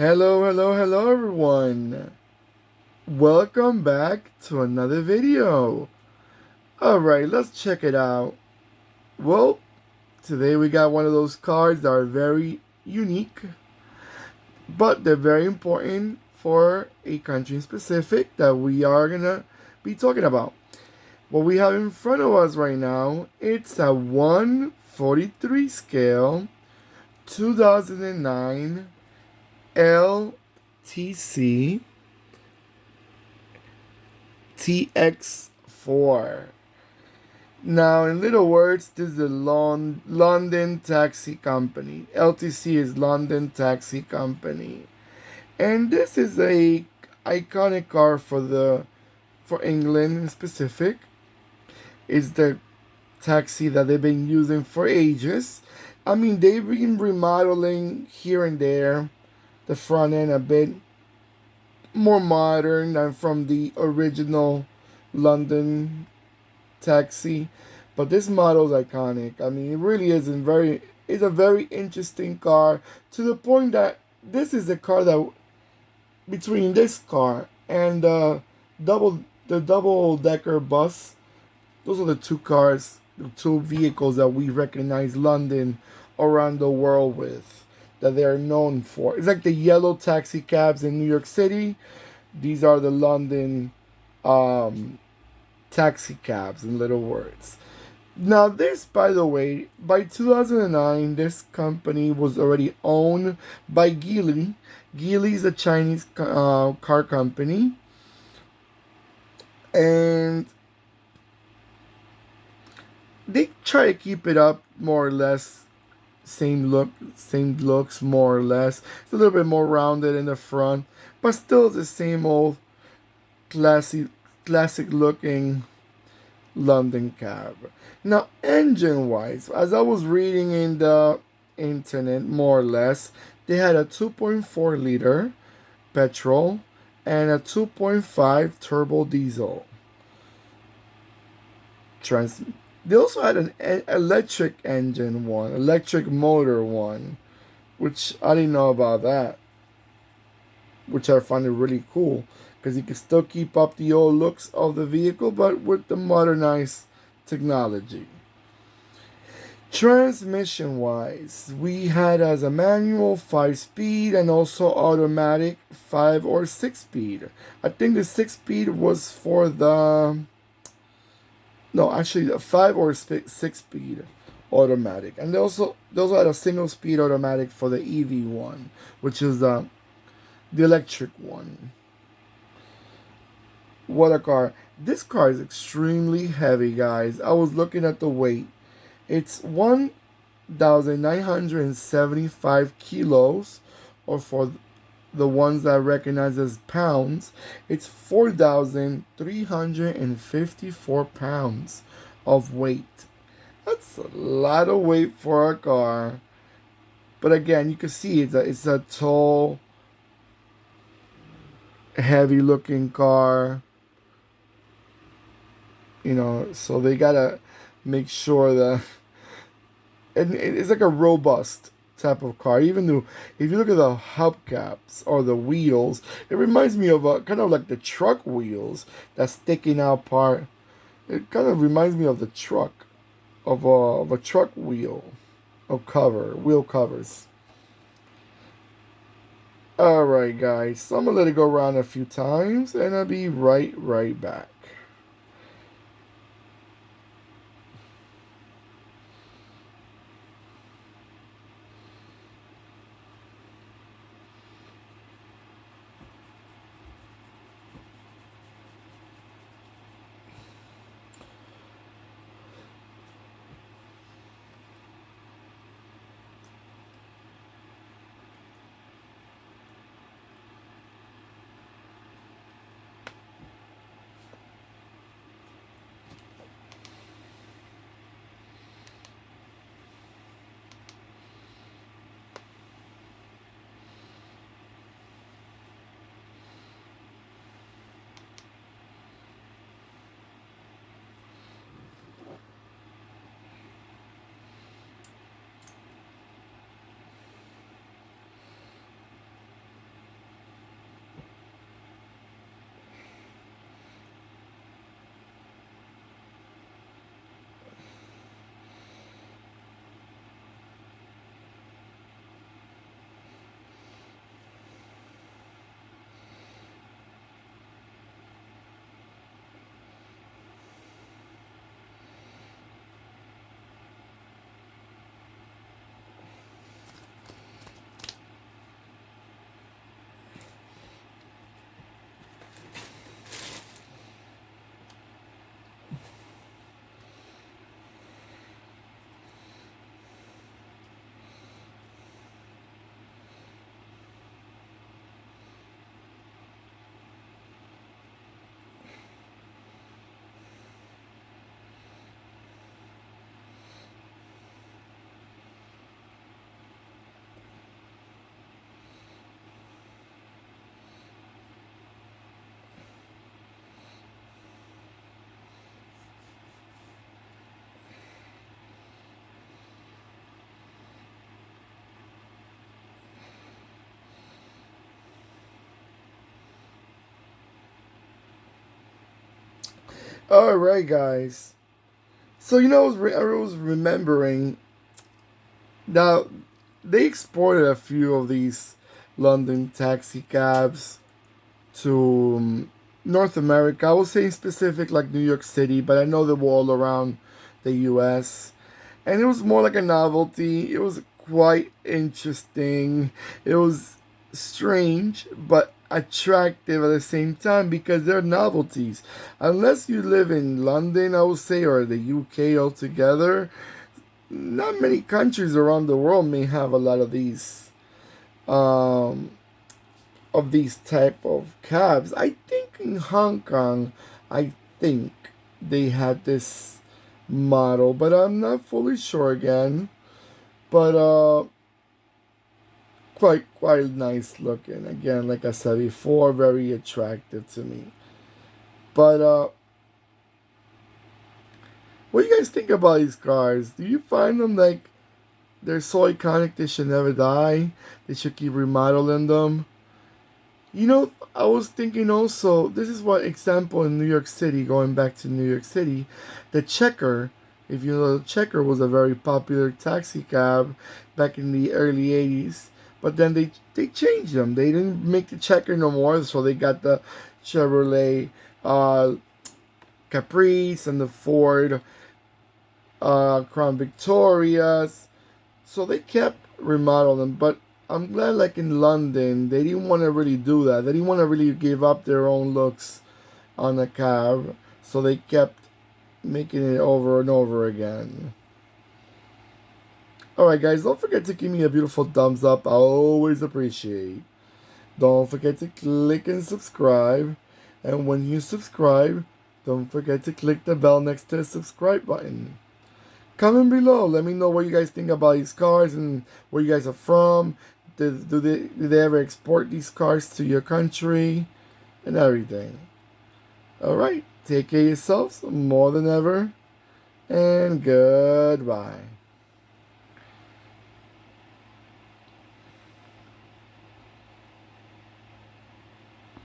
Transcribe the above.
Hello, hello, hello everyone. Welcome back to another video. Alright, let's check it out. Well, today we got one of those cards that are very unique, but they're very important for a country in specific that we are gonna be talking about. What we have in front of us right now, it's a 1/43 scale 2009 LTC TX4. Now, in little words, this is the London Taxi Company. LTC is London Taxi Company, and this is a iconic car for England in specific. It's the taxi that they've been using for ages. I mean, they've been remodeling here and there, the front end a bit more modern than from the original London taxi, but this model is iconic. I mean, it really isn't very. It's a very interesting car to the point that this is the car that between this car and the double decker bus, those are the two cars, the two vehicles that we recognize London around the world with, that they are known for. It's like the yellow taxi cabs in New York City. These are the London um, taxi cabs, in little words. Now, this, by the way, by 2009, this company was already owned by Geely. Geely is a Chinese car company, and they try to keep it up more or less same looks more or less. It's a little bit more rounded in the front, but still the same old classy, classic looking London cab. Now, engine wise, as I was reading in the internet, more or less, they had a 2.4 liter petrol and a 2.5 turbo diesel. They also had an electric engine one, electric motor one, which I didn't know about that, which I find it really cool because you can still keep up the old looks of the vehicle, but with the modernized technology. Transmission wise, we had as a manual 5 speed and also automatic 5 or 6 speed. I think the 6 speed was for the no, actually the 5 or 6 speed automatic, and they also had a single speed automatic for the EV one, which is the electric one. What a car! This car is extremely heavy, guys. I was looking at the weight. It's 1,975 kilos, or for the ones that I recognize as pounds, it's 4,354 pounds of weight. That's a lot of weight for a car. But again, you can see it's a tall, heavy looking car. So they gotta make sure that, and it's like a robust type of car. Even though, if you look at the hubcaps or the wheels, it reminds me of a kind of like the truck wheels, that sticking out part. It kind of reminds me of the truck, of a truck wheel, wheel covers. All right, guys. So I'm gonna let it go around a few times, and I'll be right back. All right, guys. So I was remembering that they exported a few of these London taxi cabs to North America. I was saying specific like New York City, but I know they were all around the U.S. And it was more like a novelty. It was quite interesting. It was strange, but attractive at the same time because they're novelties. Unless you live in London, I would say, or the UK altogether, not many countries around the world may have a lot um, of these type of cabs. I think in Hong Kong, I think they had this model, but I'm not fully sure again. But quite nice looking. Again, like I said before, very attractive to me. But what do you guys think about these cars? Do you find them like they're so iconic they should never die? They should keep remodeling them? I was thinking also, this is what example in New York City, going back to New York City, the Checker, if you know, the Checker was a very popular taxi cab back in the early 80s. But then they changed them. They didn't make the Checker no more, so they got the Chevrolet uh, Caprice and the Ford Crown Victorias. So they kept remodeling, but I'm glad, like in London, they didn't want to really do that. They didn't want to really give up their own looks on the cab, so they kept making it over and over again. Alright, guys, don't forget to give me a beautiful thumbs up. I always appreciate. Don't forget to click and subscribe. And when you subscribe, don't forget to click the bell next to the subscribe button. Comment below. Let me know what you guys think about these cars and where you guys are from. Did they ever export these cars to your country and everything? Alright, take care of yourselves more than ever, and goodbye.